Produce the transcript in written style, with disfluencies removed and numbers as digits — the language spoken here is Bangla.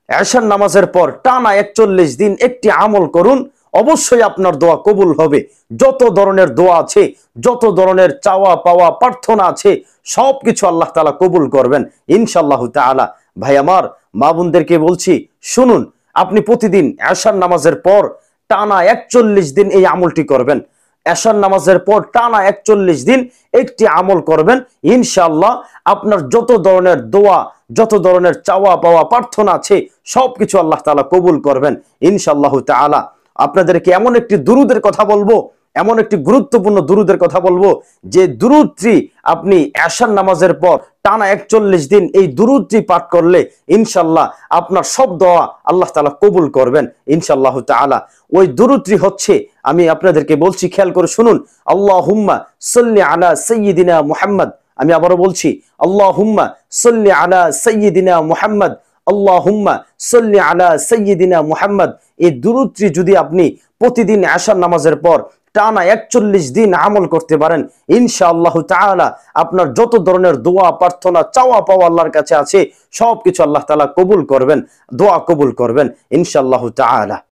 এশার নামাজের পর টানা 41 দিন একটি আমল করুন, অবশ্যই আপনার দোয়া কবুল হবে। যত ধরনের দোয়া আছে, যত ধরনের চাওয়া পাওয়া প্রার্থনা আছে, সবকিছু আল্লাহ তাআলা কবুল করবেন ইনশাআল্লাহ তাআলা। ভাই আমার, মা বোনদেরকে বলছি, শুনুন, আপনি প্রতিদিন এশার নামাজের পর টানা 41 দিন এই আমলটি করবেন। এশার নামাজের পর টানা 41 দিন একটি আমল করবেন, ইনশাআল্লাহ আপনার যত ধরনের দোয়া, যত ধরনের চাওয়া পাওয়া প্রার্থনা আছে, সবকিছু আল্লাহ তাআলা কবুল করবেন ইনশাআল্লাহ তাআলা। আপনাদেরকে এমন একটি দুরুদের কথা বলবো, এমন একটি গুরুত্বপূর্ণ দুরুদের কথা বলবো, যে দুরুদটি আপনি এশার নামাজের পর টানা 41 দিন এই দুরুদটি পাঠ করলে ইনশাআল্লাহ আপনার সব দোয়া আল্লাহ তাআলা কবুল করবেন ইনশাআল্লাহ তাআলা। ওই দুরুদটি হচ্ছে, আমি আপনাদেরকে বলছি, খেয়াল করে শুনুন। আল্লাহুম্মা সাল্লি আলা সাইয়্যিদিনা মুহাম্মদ। আমি আবারও বলছি, আল্লাহুম্মা সাল্লি আলা সাইয়্যিদিনা মুহাম্মদ, আল্লাহুম্মা সাল্লি আলা সাইয়্যিদিনা মুহাম্মদ। এই দুরুদটি যদি আপনি প্রতিদিন এশার নামাজের পর টানা 41 দিন আমল করতে পারেন, ইনশাআল্লাহ তাআলা আপনার যত ধরনের দোয়া প্রার্থনা চাওয়া পাওয়া আল্লাহর কাছে আছে, সবকিছু আল্লাহ তাআলা কবুল করবেন, দোয়া কবুল করবেন ইনশাআল্লাহ তাআলা।